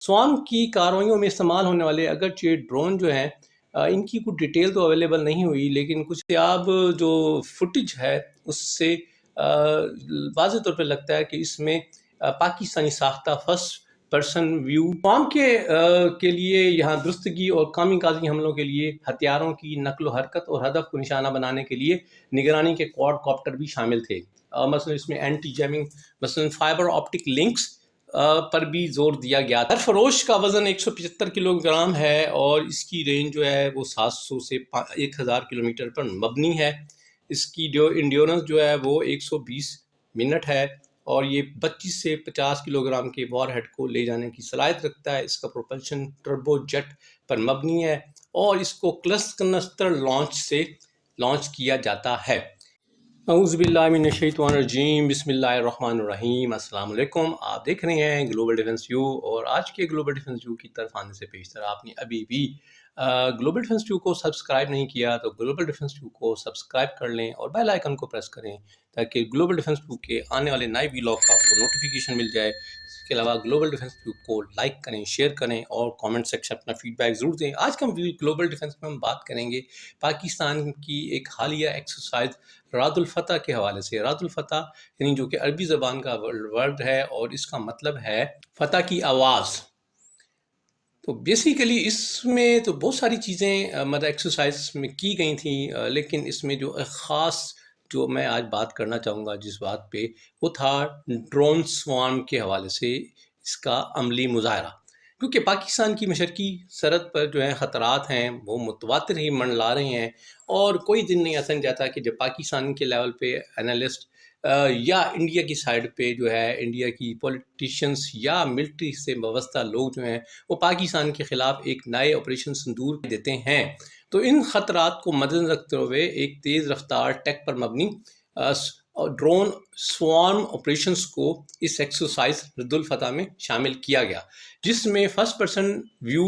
स्वान की कार्रवाइयों में इस्तेमाल होने वाले अगरचे ड्रोन जो हैं इनकी कुछ डिटेल तो अवेलेबल नहीं हुई, लेकिन कुछ अब जो फुटेज है उससे वाज़ेह तौर पे लगता है कि इसमें पाकिस्तानी साख्ता फर्स्ट पर्सन व्यू स्वाम के लिए यहाँ दुरुस्तगी और कामी हमलों के लिए हथियारों की नकलो हरकत और हदफ को निशाना बनाने के लिए निगरानी के क्वाड कॉप्टर भी शामिल थे। मसलन इसमें एंटी जैमिंग, मसलन फाइबर ऑप्टिक लिंक्स पर भी जोर दिया गया। हर फरोश का वज़न 175 किलोग्राम है और इसकी रेंज जो है वो 700 से 1000 किलोमीटर पर मबनी है। इसकी जो इंड्योरेंस जो है वो 120 मिनट है और ये 25 से 50 किलोग्राम के वॉरहेड को ले जाने की सलाहियत रखता है। इसका प्रोपल्शन टर्बो जेट पर मबनी है और इसको क्लस्टर लॉन्च से लॉन्च किया जाता है। औज़ुबिल्लाहिमिनश्शैतानिर्रजीम, बिस्मिल्लाहिर्रहमानिर्रहीम। अस्सलाम वालेकुम। आप देख रहे हैं ग्लोबल डिफेंस व्यू और आज के ग्लोबल डिफेंस व्यू की तरफ आने से पेशतर आपने अभी भी ग्लोबल डिफेंस व्यू को सब्सक्राइब नहीं किया तो ग्लोबल डिफेंस व्यू को सब्सक्राइब कर लें और बेल आइकन को प्रेस करें ताकि ग्लोबल डिफेंस व्यू के आने वाले नए वीलॉग का आपको नोटिफिकेशन मिल जाए। इसके अलावा ग्लोबल डिफेंस व्यू को लाइक करें, शेयर करें और कमेंट सेक्शन अपना फीडबैक ज़रूर दें। आज का ग्लोबल डिफेंस में हम बात करेंगे पाकिस्तान की एक हालिया एक्सरसाइज रादुल फतह के हवाले से। रादुल फतह यानी जो कि अरबी ज़बान का वर्ड है और इसका मतलब है फतह की आवाज़। तो बेसिकली इसमें तो बहुत सारी चीज़ें मतलब एक्सरसाइज में की गई थी, लेकिन इसमें जो ख़ास जो मैं आज बात करना चाहूँगा जिस बात पे वो था ड्रोन स्वार्म के हवाले से इसका अमली मुज़ाहरा। क्योंकि पाकिस्तान की मशरकी सरहद पर जो है ख़तरात हैं वो मुतवातिर ही मंडला रहे हैं और कोई दिन नहीं ऐसा नहीं जाता कि जब पाकिस्तान के लेवल पे एनालिस्ट या इंडिया की साइड पे जो है इंडिया की पॉलिटिशियंस या मिलिट्री से वाबस्ता लोग जो हैं वो पाकिस्तान के ख़िलाफ़ एक नए ऑपरेशन संदूर देते हैं। तो इन ख़तरात को मद्देनज़र रखते हुए एक तेज़ रफ्तार टेक पर मबनी ड्रोन स्वार्म ऑपरेशंस को इस एक्सरसाइज रद्दुल फतह में शामिल किया गया, जिसमें फर्स्ट पर्सन व्यू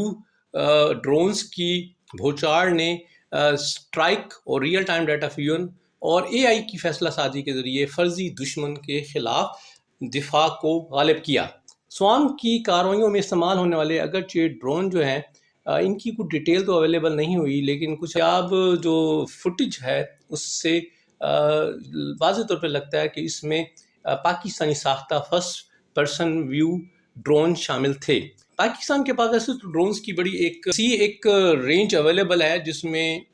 ड्रोन्स की भोचार ने स्ट्राइक और रियल टाइम डाटा फ्यूजन और एआई की फैसला साजी के ज़रिए फ़र्जी दुश्मन के ख़िलाफ़ दिफा को गालिब किया। स्वार्म की कार्रवाइयों में इस्तेमाल होने वाले अगरचे ड्रोन जो हैं इनकी कुछ डिटेल तो अवेलेबल नहीं हुई, लेकिन कुछ अब जो फुटेज है उससे वाज़ेह तौर पे लगता है कि इसमें पाकिस्तानी साख्ता फर्स्ट पर्सन व्यू ड्रोन शामिल थे। पाकिस्तान के पास वैसे तो ड्रोन्स की बड़ी एक रेंज अवेलेबल है जिसमें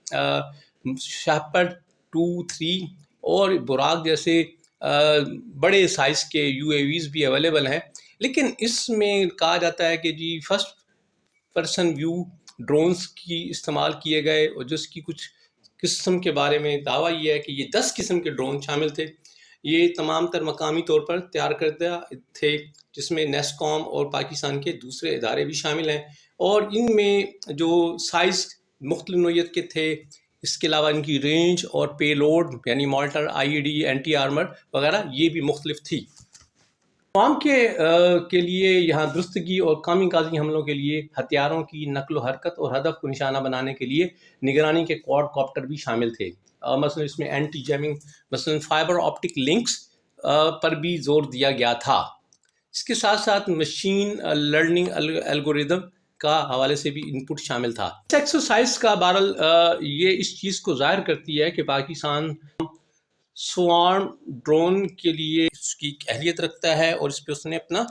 शेपर्ड 2-3 और बुराक जैसे बड़े साइज़ के यूएवीज़ भी अवेलेबल हैं, लेकिन इसमें कहा जाता है कि जी फर्स्ट पर्सन व्यू ड्रोन्स की इस्तेमाल किए गए और जिसकी कुछ किस्म के बारे में दावा ये है कि ये 10 किस्म के ड्रोन शामिल थे। ये तमाम तर मकामी तौर पर तैयार करदा थे, जिसमें नेस्कॉम और पाकिस्तान के दूसरे इदारे भी शामिल हैं और इनमें जो साइज़ मुख्तलिफ नौइयत के थे, इसके अलावा इनकी रेंज और पेलोड यानी मॉर्टर, आईईडी, एंटी आर्मर वगैरह ये भी मुख्तलिफ थी। स्वाम के लिए यहाँ दुरुस्तगी और कामी हमलों के लिए हथियारों की नकलो हरकत और हदफ को निशाना बनाने के लिए निगरानी के क्वाड कॉप्टर भी शामिल थे। मसलन इसमें एंटी जैमिंग, मसलन फाइबर ऑप्टिक लिंक्स पर भी जोर दिया गया था। इसके साथ साथ मशीन लर्निंग एल्गोरिदम का हवाले से भी इनपुट शामिल था। इस एक्सरसाइज का बहरहाल ये इस चीज़ को जाहिर करती है कि पाकिस्तान स्वार्म ड्रोन के लिए उसकी अहलियत रखता है और इस पर उसने अपना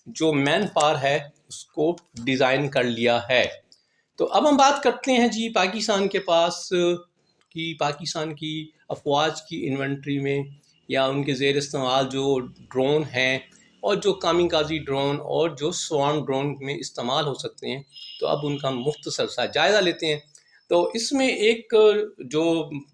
जो मैन पावर है उसको डिज़ाइन कर लिया है। तो अब हम बात करते हैं जी पाकिस्तान के पास पाकिस्तान की अफवाज की इन्वेंट्री में या उनके ज़ेर इस्तेमाल जो ड्रोन हैं और जो कामिकाजी ड्रोन और जो स्वार्म ड्रोन में इस्तेमाल हो सकते हैं, तो अब उनका मुख्तसर सा जायज़ा लेते हैं। तो इसमें एक जो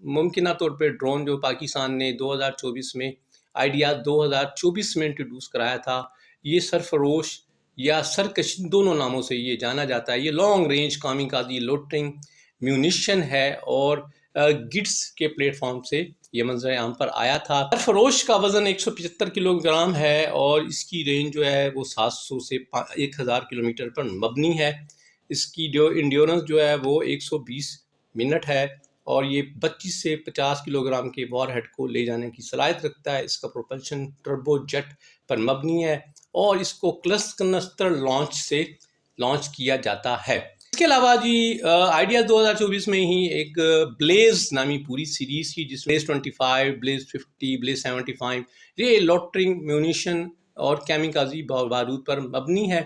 मुमकिना तौर पे ड्रोन जो पाकिस्तान ने 2024 में आइडिया 2024 में इंट्रोड्यूस कराया था, ये सरफरोश या सरकश दोनों नामों से ये जाना जाता है। ये लॉन्ग रेंज कामिकाजी लोटिंग म्यूनिशन है और गिट्स के प्लेटफॉर्म से ये मंजर आम पर आया था। सरफरोश का वज़न 175 किलोग्राम है और इसकी रेंज जो है वो 700 से 1000 किलोमीटर पर मबनी है। इसकी जो इंड्योरेंस जो है वो 120 मिनट है और ये 25 से 50 किलोग्राम के वॉरहेड को ले जाने की सलाहियत रखता है। इसका प्रोपल्शन टर्बो जेट पर मबनी है और इसको क्लस्टर लॉन्च से لانچ کیا جاتا ہے۔ اس کے علاوہ جی آئیڈیاز 2024 میں ہی ایک بلیز نامی پوری سیریز کی، جس میں بلیز 25، بلیز 50، بلیز 75 یہ لوٹرنگ میونیشن اور کیمیکازی بارود پر مبنی ہے۔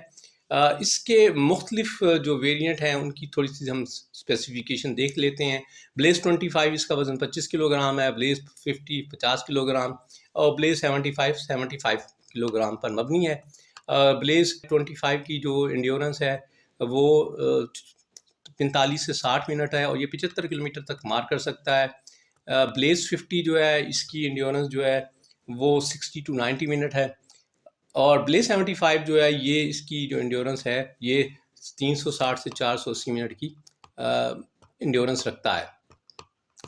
اس کے مختلف جو ویریئنٹ ہیں ان کی تھوڑی سی ہم اسپیسیفیکیشن دیکھ لیتے ہیں۔ بلیز 25 اس کا وزن 25 کلو گرام ہے، بلیز 50 50 کلو گرام اور بلیز 75 کلو گرام پر مبنی ہے۔ بلیز 25 کی جو انڈیورنس ہے وہ 45 سے 60 منٹ ہے اور یہ 75 کلومیٹر تک مار کر سکتا ہے۔ بلیز 50 جو ہے اس کی انڈیورنس جو ہے وہ 60 to 90 منٹ ہے، اور بلیز 75 جو ہے یہ اس کی جو انڈیورنس ہے یہ 360 سے 480 منٹ کی انڈیورنس رکھتا ہے۔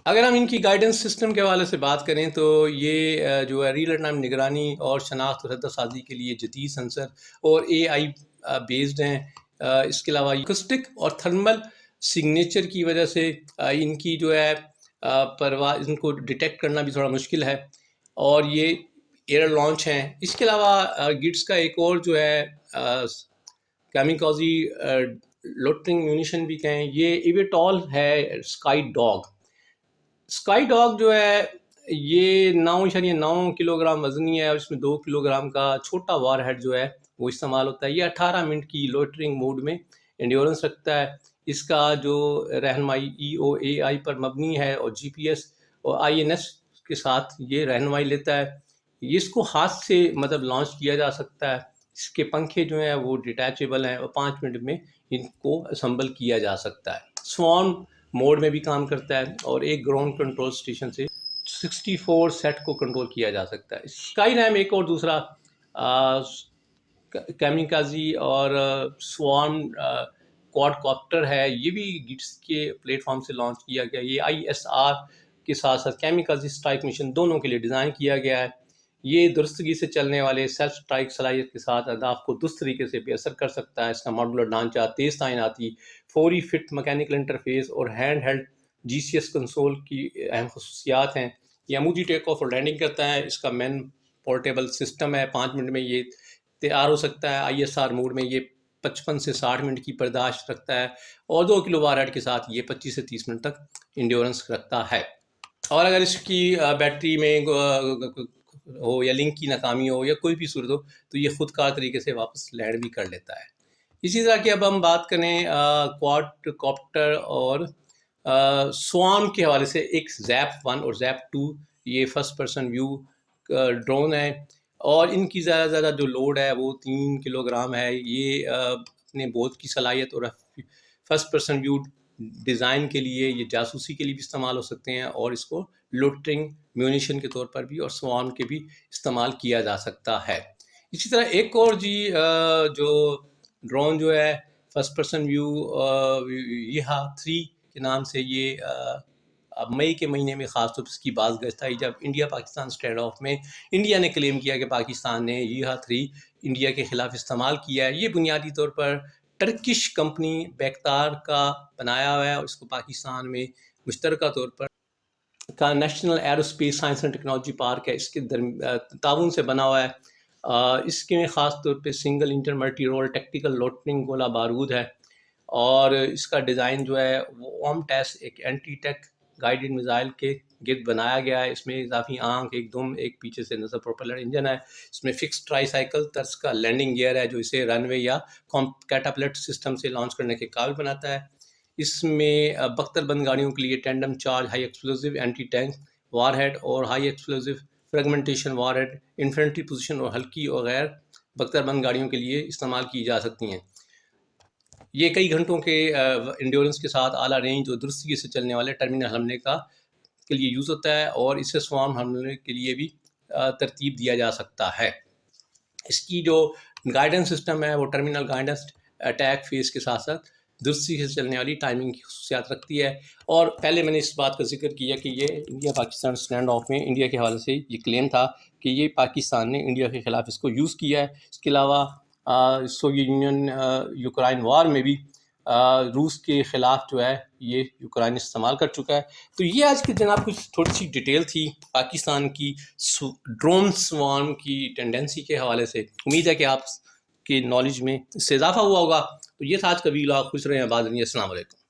اگر ہم ان کی گائیڈنس سسٹم کے حوالے سے بات کریں تو یہ جو ہے ریئل ٹائم نگرانی اور شناخت اور ہدف سازی کے لیے جدید سینسر اور AI بیسڈ ہیں۔ اس کے علاوہ ایکوسٹک اور تھرمل سگنیچر کی وجہ سے ان کی جو ہے پرواز ان کو ڈیٹیکٹ کرنا بھی تھوڑا مشکل ہے، اور یہ ایئر لانچ ہیں۔ اس کے علاوہ گٹس کا ایک اور جو ہے کیمیکازی لوٹرنگ میونیشن بھی کہیں، یہ ایویٹول ہے اسکائی ڈاگ۔ اسکائی ڈاگ جو ہے یہ 9.9 کلو گرام وزنی ہے، اور اس میں 2 کلو گرام کا چھوٹا وار ہیڈ جو ہے وہ استعمال ہوتا ہے۔ یہ 18 منٹ کی لوٹرنگ موڈ میں انڈیورنس رکھتا ہے۔ اس کا جو رہنمائی EOAI پر مبنی ہے اور GPS اور INS کے ساتھ یہ رہنمائی لیتا ہے۔ اس کو ہاتھ سے لانچ کیا جا سکتا ہے۔ اس کے پنکھے جو ہیں وہ ڈیٹیچیبل ہیں اور 5 منٹ میں ان کو اسمبل کیا جا سکتا ہے۔ سوارم موڈ میں بھی کام کرتا ہے اور ایک گراؤنڈ کنٹرول اسٹیشن سے 64 سیٹ کو کنٹرول کیا جا سکتا ہے۔ اسکائی ریم ایک اور دوسرا کیمیکازی اور سوارم کوڈ کاپٹر ہے، یہ بھی گٹس کے پلیٹ فارم سے لانچ کیا گیا۔ یہ ISR کے ساتھ ساتھ کیمیکازی اسٹرائک مشن دونوں کے لیے ڈیزائن کیا گیا ہے۔ یہ درستگی سے چلنے والے سیلف اسٹرائک صلاحیت کے ساتھ اہداف کو درست طریقے سے بے اثر کر سکتا ہے۔ اس کا ماڈولر ڈھانچہ، تیز تعیناتی، فوری فٹ میکینیکل انٹرفیس اور ہینڈ ہیلڈ GCS کنسول کی اہم خصوصیات ہیں۔ یہ عمودی ٹیک آف اور لینڈنگ کرتا ہے۔ اس کا مین پورٹیبل سسٹم ہے، 5 منٹ میں یہ تیار ہو سکتا ہے۔ ISR موڈ میں یہ 55 سے 60 منٹ کی برداشت رکھتا ہے، اور 2 کلو وار ہیڈ کے ساتھ یہ 25 سے 30 منٹ تک انڈیورنس رکھتا ہے۔ اور اگر اس کی بیٹری میں ہو یا لنک کی ناکامی ہو یا کوئی بھی صورت ہو تو یہ خود کار طریقے سے واپس لینڈ بھی کر لیتا ہے۔ اسی طرح کی اب ہم بات کریں کوڈ کاپٹر اور سوارم کے حوالے سے، ایک زیپ 1 اور زیپ 2 یہ فرسٹ پرسن ویو ڈرون ہے، اور ان کی زیادہ جو لوڈ ہے وہ 3 کلو گرام ہے۔ یہ اپنے بوت کی صلاحیت اور فرسٹ پرسن ویو ڈیزائن کے لیے، یہ جاسوسی کے لیے بھی استعمال ہو سکتے ہیں، اور اس کو لوٹرنگ میونیشن کے طور پر بھی اور سوارم کے بھی استعمال کیا جا سکتا ہے۔ اسی طرح ایک اور جو ڈرون جو ہے فرسٹ پرسن ویو یہا 3 کے نام سے، یہ مئی کے مہینے میں خاص طور پر اس کی باز گشت آئی جب انڈیا پاکستان اسٹینڈ آف میں انڈیا نے کلیم کیا کہ پاکستان نے یہا 3 انڈیا کے خلاف استعمال کیا ہے۔ یہ بنیادی طور پر ٹرکش کمپنی بیکتار کا بنایا ہوا ہے، اور اس کو پاکستان میں مشترکہ طور پر کا national aerospace science and technology park ہے، اس کے تعاون سے بنا ہوا ہے۔ اس کے خاص طور پہ single inter multi role tactical لوٹنگ گولہ بارود ہے، اور اس کا ڈیزائن جو ہے وہ اوم ٹیس ایک اینٹی ٹیک گائیڈڈ میزائل کے گرد بنایا گیا ہے۔ اس میں اضافی آنکھ، ایک دم، ایک پیچھے سے نظر پروپیلر انجن ہے۔ اس میں فکس ٹرائی سائیکل طرز کا لینڈنگ گیئر ہے جو اسے رن وے یا کیٹاپلٹ سسٹم سے لانچ کرنے کے قابل بناتا ہے۔ اس میں بختر بند گاڑیوں کے لیے tandem charge high explosive anti tank warhead اور high explosive fragmentation warhead infantry position اور ہلکی اور غیر بختر بند گاڑیوں کے لیے استعمال کی جا سکتی ہیں۔ یہ کئی گھنٹوں کے انڈیورنس کے ساتھ اعلیٰ رینج اور درستگی سے چلنے والے ٹرمینل حملے کے لیے یوز ہوتا ہے، اور اسے سوارم حملے کے لیے بھی ترتیب دیا جا سکتا ہے۔ اس کی جو گائیڈنس سسٹم ہے وہ ٹرمینل گائیڈنس اٹیک فیس کے ساتھ ساتھ درستی سے چلنے والی ٹائمنگ کی خصوصیات رکھتی ہے۔ اور پہلے میں نے اس بات کا ذکر کیا کہ یہ انڈیا پاکستان اسٹینڈ آف میں انڈیا کے حوالے سے یہ کلیم تھا کہ یہ پاکستان نے انڈیا کے خلاف اس کو یوز کیا ہے۔ اس کے علاوہ سوویت یونین یوکرائن وار میں بھی روس کے خلاف جو ہے یہ یوکرائن استعمال کر چکا ہے۔ تو یہ آج کی جناب کچھ تھوڑی سی ڈیٹیل تھی پاکستان کی ڈرون سوارم کی ٹینڈنسی کے حوالے سے۔ امید ہے کہ آپ کے نالج میں اس سے اضافہ ہوا ہوگا۔ تو یہ تھا آج کا ویلاگ. خوش رہیں، آباد رہیں. السلام علیکم.